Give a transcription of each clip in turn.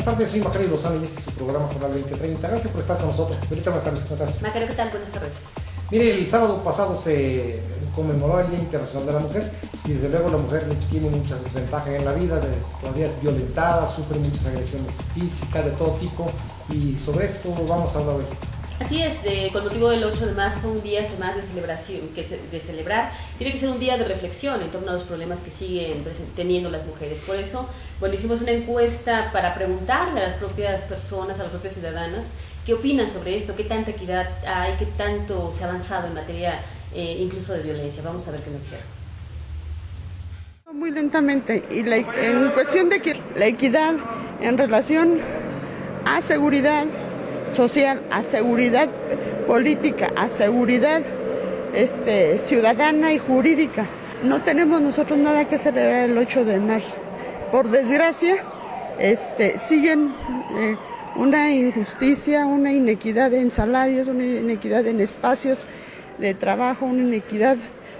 tardes, soy Macario Lozano y este es su programa Jornal 2030. Gracias por estar con nosotros. Ahorita buenas tardes, ¿cómo estás? Macario, ¿qué tal? Buenas tardes. Mire, el sábado pasado se conmemoró el Día Internacional de la Mujer y desde luego la mujer tiene muchas desventajas en la vida, todavía es violentada, sufre muchas agresiones físicas de todo tipo y sobre esto vamos a hablar hoy. Así es, con motivo del 8 de marzo, un día que más de celebración, de celebrar, tiene que ser un día de reflexión en torno a los problemas que siguen teniendo las mujeres. Por eso, bueno, hicimos una encuesta para preguntarle a las propias personas, a las propias ciudadanas, qué opinan sobre esto, qué tanta equidad hay, qué tanto se ha avanzado en materia incluso de violencia. Vamos a ver qué nos dijeron. Muy lentamente, y en cuestión de que la equidad en relación a seguridad social, a seguridad política, a seguridad ciudadana y jurídica. No tenemos nosotros nada que celebrar el 8 de marzo. Por desgracia, siguen una injusticia, una inequidad en salarios, una inequidad en espacios de trabajo, una inequidad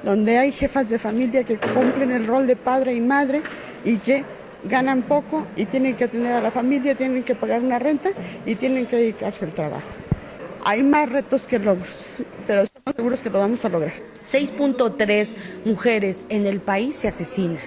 donde hay jefas de familia que cumplen el rol de padre y madre y que ganan poco y tienen que atender a la familia, tienen que pagar una renta y tienen que dedicarse al trabajo. Hay más retos que logros, pero estamos seguros que lo vamos a lograr. 6.3 mujeres en el país se asesinan.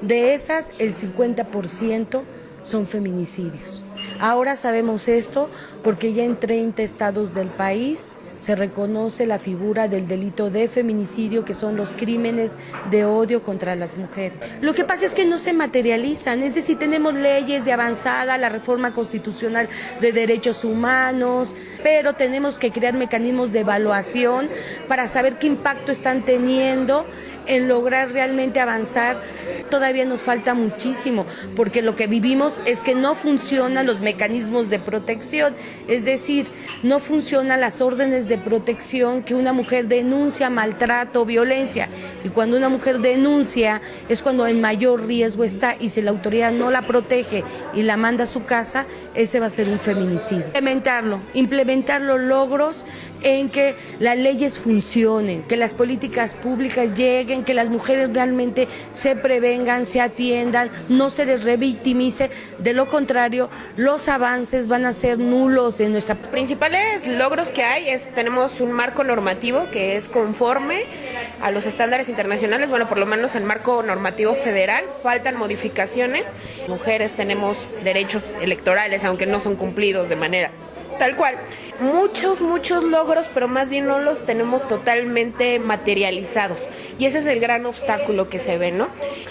De esas, el 50% son feminicidios. Ahora sabemos esto porque ya en 30 estados del país se reconoce la figura del delito de feminicidio, que son los crímenes de odio contra las mujeres. Lo que pasa es que no se materializan, es decir, tenemos leyes de avanzada, la reforma constitucional de derechos humanos, pero tenemos que crear mecanismos de evaluación para saber qué impacto están teniendo en lograr realmente avanzar. Todavía nos falta muchísimo, porque lo que vivimos es que no funcionan los mecanismos de protección, es decir, no funcionan las órdenes de protección que una mujer denuncia maltrato o violencia, y cuando una mujer denuncia es cuando en mayor riesgo está, y si la autoridad no la protege y la manda a su casa, ese va a ser un feminicidio. Implementar los logros en que las leyes funcionen, que las políticas públicas lleguen, que las mujeres realmente se prevengan, se atiendan, no se les revictimice. De lo contrario, los avances van a ser nulos en nuestra... Los principales logros que hay tenemos un marco normativo que es conforme a los estándares internacionales, bueno, por lo menos el marco normativo federal, faltan modificaciones. Mujeres tenemos derechos electorales, aunque no son cumplidos de manera tal cual. Muchos logros, pero más bien no los tenemos totalmente materializados. Y ese es el gran obstáculo que se ve, ¿no?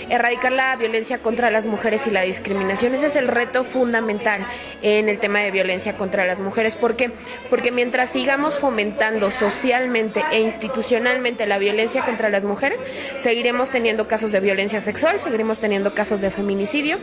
Erradicar la violencia contra las mujeres y la discriminación. Ese es el reto fundamental en el tema de violencia contra las mujeres. ¿Por qué? Porque mientras sigamos fomentando socialmente e institucionalmente la violencia contra las mujeres, seguiremos teniendo casos de violencia sexual, seguiremos teniendo casos de feminicidio,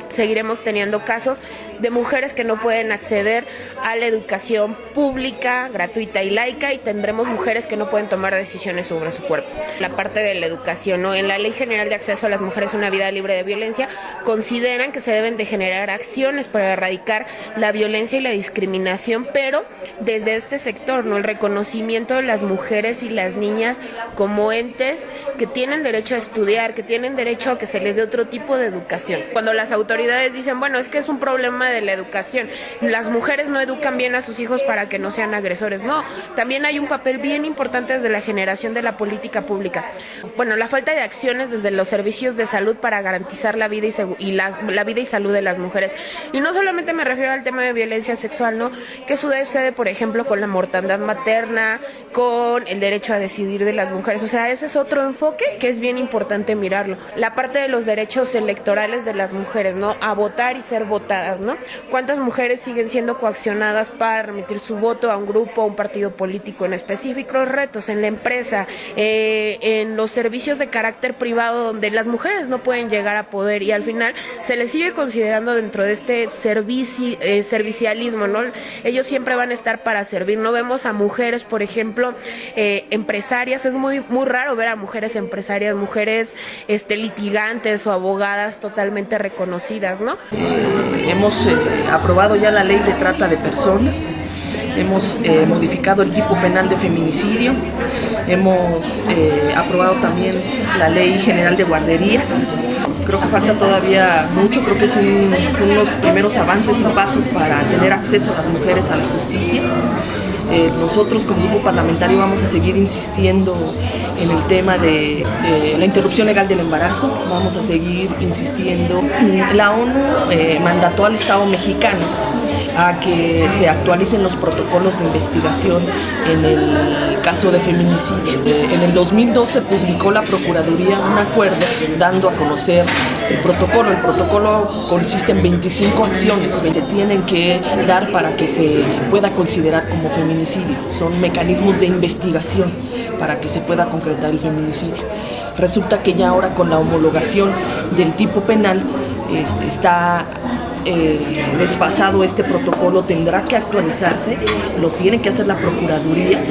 seguiremos teniendo casos de mujeres que no pueden acceder a la educación pública, gratuita y laica, y tendremos mujeres que no pueden tomar decisiones sobre su cuerpo. La parte de la educación, ¿no? En la Ley General de Acceso a las Mujeres a una Vida Libre de Violencia, consideran que se deben de generar acciones para erradicar la violencia y la discriminación, pero desde este sector, ¿no? El reconocimiento de las mujeres y las niñas como entes que tienen derecho a estudiar, que tienen derecho a que se les dé otro tipo de educación. Cuando las autoridades dicen, bueno, es que es un problema de la educación, las mujeres no educan bien a sus hijos para que no sean agresores. No, también hay un papel bien importante desde la generación de la política pública. Bueno, la falta de acciones desde los servicios de salud para garantizar la vida la vida y salud de las mujeres. Y no solamente me refiero al tema de violencia sexual, ¿no? Que sucede, por ejemplo, con la mortandad materna, con el derecho a decidir de las mujeres. O sea, ese es otro enfoque que es bien importante mirarlo. La parte de los derechos electorales de las mujeres, ¿no? A votar y ser votadas, ¿no? ¿Cuántas mujeres siguen siendo coaccionadas para remitir su voto a un grupo, a un partido político en específico? Los retos en la empresa, en los servicios de carácter privado, donde las mujeres no pueden llegar a poder, y al final se les sigue considerando dentro de este servicialismo, ¿no? Ellos siempre van a estar para servir. No vemos a mujeres, por ejemplo, empresarias. Es muy raro ver a mujeres empresarias, mujeres litigantes o abogadas totalmente reconocidas, ¿no? Hemos aprobado ya la ley de trata de personas, hemos modificado el tipo penal de feminicidio, hemos aprobado también la ley general de guarderías. Creo que falta todavía mucho, creo que son unos primeros avances y pasos para tener acceso a las mujeres a la justicia. Nosotros como grupo parlamentario vamos a seguir insistiendo en el tema de la interrupción legal del embarazo, vamos a seguir insistiendo. La ONU mandató al Estado mexicano a que se actualicen los protocolos de investigación en el caso de feminicidio. En el 2012 publicó la Procuraduría un acuerdo dando a conocer el protocolo. El protocolo consiste en 25 acciones que se tienen que dar para que se pueda considerar como feminicidio. Son mecanismos de investigación para que se pueda concretar el feminicidio. Resulta que ya ahora con la homologación del tipo penal está desfasado este protocolo, tendrá que actualizarse, lo tiene que hacer la Procuraduría,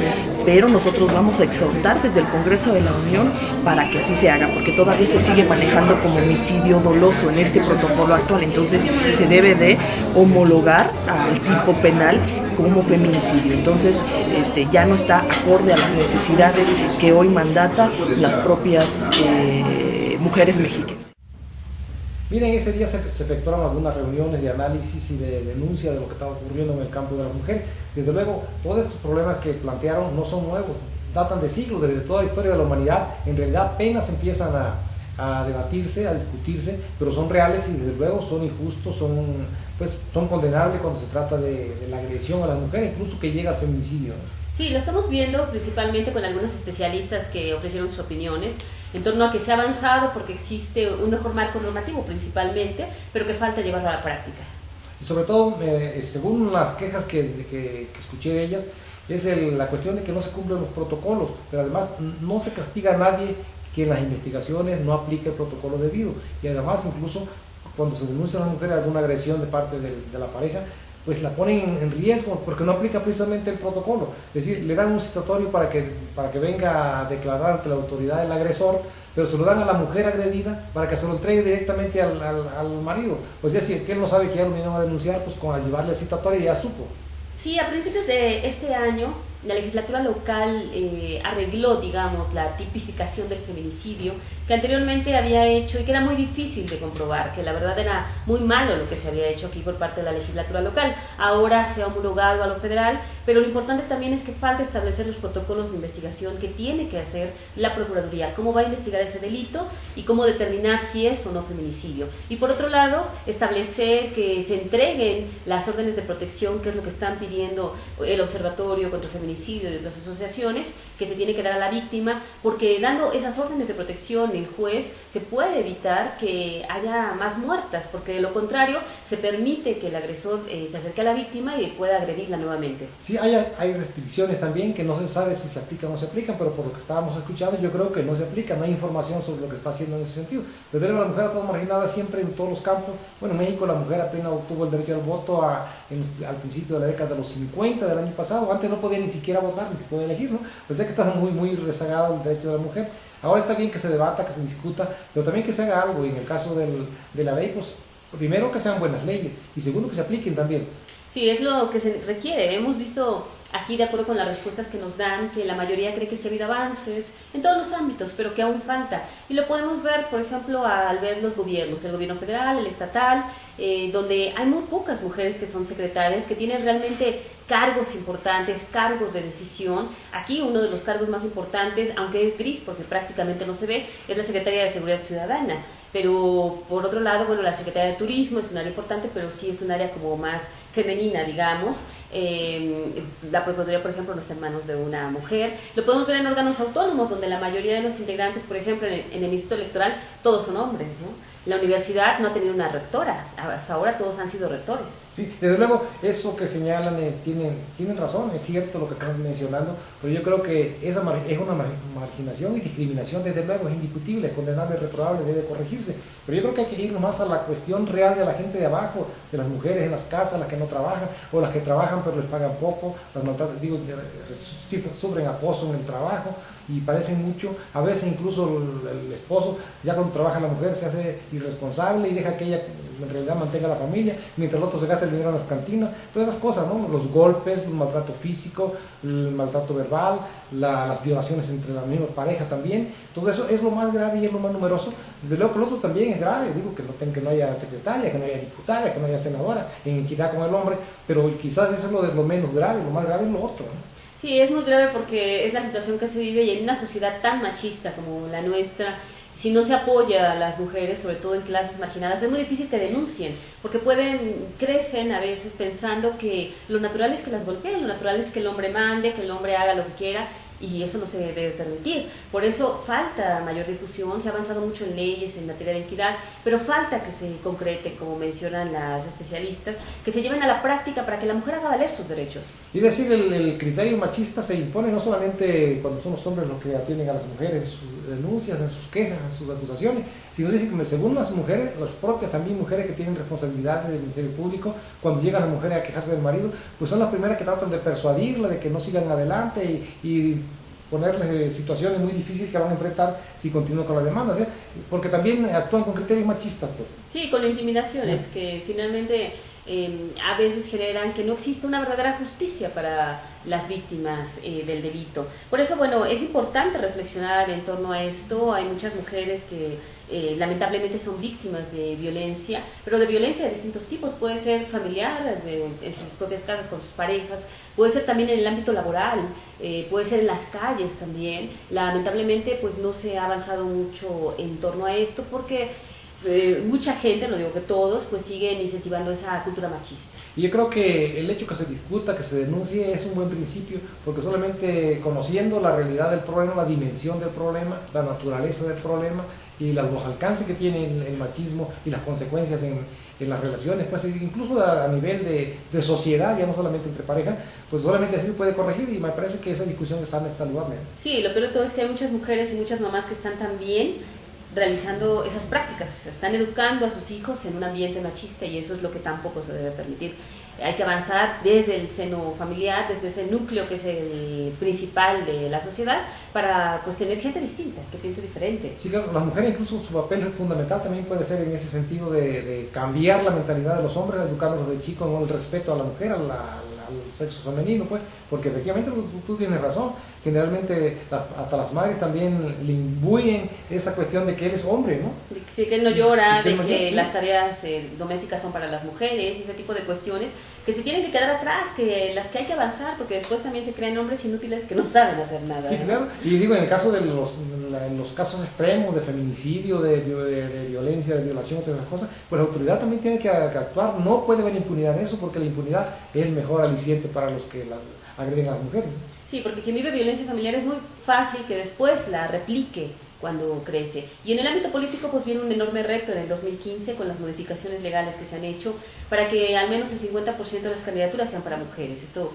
pero nosotros vamos a exhortar desde el Congreso de la Unión para que así se haga, porque todavía se sigue manejando como homicidio doloso en este protocolo actual, entonces se debe de homologar al tipo penal como feminicidio, entonces ya no está acorde a las necesidades que hoy mandatan las propias mujeres mexicanas. Miren, ese día se efectuaron algunas reuniones de análisis y de denuncia de lo que estaba ocurriendo en el campo de las mujeres. Desde luego, todos estos problemas que plantearon no son nuevos, datan de siglos, desde toda la historia de la humanidad. En realidad apenas empiezan a debatirse, a discutirse, pero son reales y desde luego son injustos, son condenables cuando se trata de la agresión a las mujeres, incluso que llega al feminicidio. Sí, lo estamos viendo principalmente con algunos especialistas que ofrecieron sus opiniones en torno a que se ha avanzado porque existe un mejor marco normativo principalmente, pero que falta llevarlo a la práctica. Y sobre todo, según las quejas que escuché de ellas, es la cuestión de que no se cumplen los protocolos, pero además no se castiga a nadie que en las investigaciones no aplique el protocolo debido. Y además, incluso cuando se denuncia a la mujer alguna agresión de parte de la pareja, pues la ponen en riesgo porque no aplica precisamente el protocolo. Es decir, le dan un citatorio para que venga a declarar ante la autoridad el agresor, pero se lo dan a la mujer agredida para que se lo entregue directamente al marido. Pues es decir, que él no sabe que ya lo vinieron a denunciar, pues al llevarle el citatorio ya supo. Sí, a principios de este año, la legislatura local arregló, digamos, la tipificación del feminicidio que anteriormente había hecho y que era muy difícil de comprobar, que la verdad era muy malo lo que se había hecho aquí por parte de la legislatura local. Ahora se ha homologado a lo federal, pero lo importante también es que falta establecer los protocolos de investigación que tiene que hacer la Procuraduría, cómo va a investigar ese delito y cómo determinar si es o no feminicidio. Y por otro lado, establecer que se entreguen las órdenes de protección, que es lo que están pidiendo el Observatorio contra el Feminicidio y otras asociaciones, que se tiene que dar a la víctima, porque dando esas órdenes de protección el juez se puede evitar que haya más muertas, porque de lo contrario se permite que el agresor se acerque a la víctima y pueda agredirla nuevamente. Sí, hay restricciones también que no se sabe si se aplican o no se aplican, pero por lo que estábamos escuchando yo creo que no se aplican, no hay información sobre lo que está haciendo en ese sentido. Desde luego la mujer ha estado marginada siempre en todos los campos. Bueno, en México la mujer apenas obtuvo el derecho al voto al principio de la década de los 50 del año pasado. Antes no podía ni siquiera votar, ni siquiera elegir, ¿no? Pues es que está muy rezagado el derecho de la mujer. Ahora está bien que se debata, que se discuta, pero también que se haga algo. Y en el caso de la ley, pues primero que sean buenas leyes y segundo que se apliquen también. Sí, es lo que se requiere. Hemos visto aquí, de acuerdo con las respuestas que nos dan, que la mayoría cree que sí ha habido avances en todos los ámbitos, pero que aún falta. Y lo podemos ver, por ejemplo, al ver los gobiernos, el gobierno federal, el estatal, donde hay muy pocas mujeres que son secretarias, que tienen realmente cargos importantes, cargos de decisión. Aquí uno de los cargos más importantes, aunque es gris porque prácticamente no se ve, es la Secretaría de Seguridad Ciudadana. Pero por otro lado, bueno, la Secretaría de Turismo es un área importante, pero sí es un área como más femenina, digamos. La Procuraduría, por ejemplo, no está en manos de una mujer. Lo podemos ver en órganos autónomos, donde la mayoría de los integrantes, por ejemplo, en el Instituto Electoral, todos son hombres, ¿no? La universidad no ha tenido una rectora, hasta ahora todos han sido rectores. Sí, desde luego, eso que señalan tienen razón, es cierto lo que estamos mencionando, pero yo creo que esa es una marginación y discriminación, desde luego, es indiscutible, es condenable, reprobable, debe corregirse, pero yo creo que hay que irnos más a la cuestión real de la gente de abajo, de las mujeres en las casas, las que no trabajan, o las que trabajan pero les pagan poco, sufren acoso en el trabajo y padecen mucho. A veces incluso el esposo, ya cuando trabaja la mujer, se hace irresponsable y deja que ella en realidad mantenga la familia, mientras el otro se gasta el dinero en las cantinas, todas esas cosas, ¿no? Los golpes, el maltrato físico, el maltrato verbal, las violaciones entre la misma pareja también, todo eso es lo más grave y es lo más numeroso. Desde luego que el otro también es grave, digo que no haya secretaria, que no haya diputada, que no haya senadora, en equidad con el hombre, pero quizás eso es lo menos grave, lo más grave es lo otro, ¿no? Sí, es muy grave porque es la situación que se vive y en una sociedad tan machista como la nuestra, si no se apoya a las mujeres, sobre todo en clases marginadas, es muy difícil que denuncien, porque crecen a veces pensando que lo natural es que las golpeen, lo natural es que el hombre mande, que el hombre haga lo que quiera, y eso no se debe permitir. Por eso falta mayor difusión, se ha avanzado mucho en leyes en materia de equidad, pero falta que se concrete, como mencionan las especialistas, que se lleven a la práctica para que la mujer haga valer sus derechos. Y decir, el criterio machista se impone no solamente cuando son los hombres los que atienden a las mujeres, sus denuncias, en sus quejas, en sus acusaciones, sino dice que según las mujeres, las propias también mujeres que tienen responsabilidades del Ministerio Público, cuando llegan las mujeres a quejarse del marido, pues son las primeras que tratan de persuadirla, de que no sigan adelante y ponerles situaciones muy difíciles que van a enfrentar si continúan con la demanda, ¿sí? Porque también actúan con criterios machistas, pues. Sí, con intimidaciones que finalmente a veces generan que no existe una verdadera justicia para las víctimas del delito. Por eso, bueno, es importante reflexionar en torno a esto. Hay muchas mujeres que lamentablemente son víctimas de violencia, pero de violencia de distintos tipos. Puede ser familiar, en sus propias casas con sus parejas, puede ser también en el ámbito laboral, puede ser en las calles también. Lamentablemente, pues no se ha avanzado mucho en torno a esto porque mucha gente, no digo que todos, pues siguen incentivando esa cultura machista. Y yo creo que el hecho que se discuta, que se denuncie, es un buen principio, porque solamente conociendo la realidad del problema, la dimensión del problema, la naturaleza del problema y los alcances que tiene el machismo y las consecuencias en las relaciones, pues incluso a nivel de sociedad, ya no solamente entre parejas, pues solamente así se puede corregir, y me parece que esa discusión es sana, es saludable. Sí, lo peor de todo es que hay muchas mujeres y muchas mamás que están también realizando esas prácticas, están educando a sus hijos en un ambiente machista, y eso es lo que tampoco se debe permitir. Hay que avanzar desde el seno familiar, desde ese núcleo que es el principal de la sociedad, para pues tener gente distinta, que piense diferente. Sí, claro, las mujeres incluso su papel fundamental también puede ser en ese sentido de cambiar la mentalidad de los hombres, educándolos de chicos en el respeto a la mujer, al sexo femenino, pues, porque efectivamente tú tienes razón, generalmente hasta las madres también le imbuyen esa cuestión de que él es hombre, ¿no? Sí, que él no llora, de que las tareas domésticas son para las mujeres, y ese tipo de cuestiones que se tienen que quedar atrás, que las que hay que avanzar, porque después también se crean hombres inútiles que no saben hacer nada. Sí, claro, y digo, en el caso de en los casos extremos de feminicidio, de violencia, de violación, todas esas cosas, pues la autoridad también tiene que actuar. No puede haber impunidad en eso, porque la impunidad es el mejor aliciente para los que agreden a las mujeres. Sí, porque quien vive violencia familiar es muy fácil que después la replique cuando crece. Y en el ámbito político pues viene un enorme reto en el 2015 con las modificaciones legales que se han hecho para que al menos el 50% de las candidaturas sean para mujeres. Esto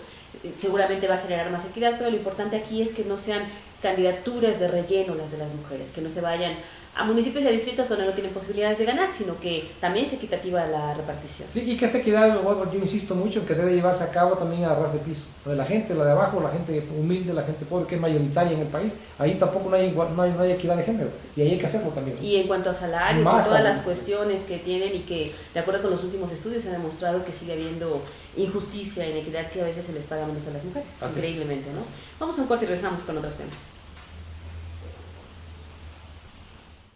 seguramente va a generar más equidad, pero lo importante aquí es que no sean candidaturas de relleno las de las mujeres, que no se vayan a municipios y a distritos donde no tienen posibilidades de ganar, sino que también es equitativa la repartición. Sí, y que esta equidad, yo insisto mucho en que debe llevarse a cabo también a ras de piso, de la gente, la de abajo, la gente humilde, la gente pobre, que es mayoritaria en el país. Ahí tampoco no hay equidad de género, y ahí hay que hacerlo también. Y en cuanto a salarios y todas las cuestiones que tienen, y que de acuerdo con los últimos estudios se ha demostrado que sigue habiendo injusticia, inequidad, que a veces se les paga menos a las mujeres, increíblemente, ¿no? Vamos a un corte y regresamos con otros temas.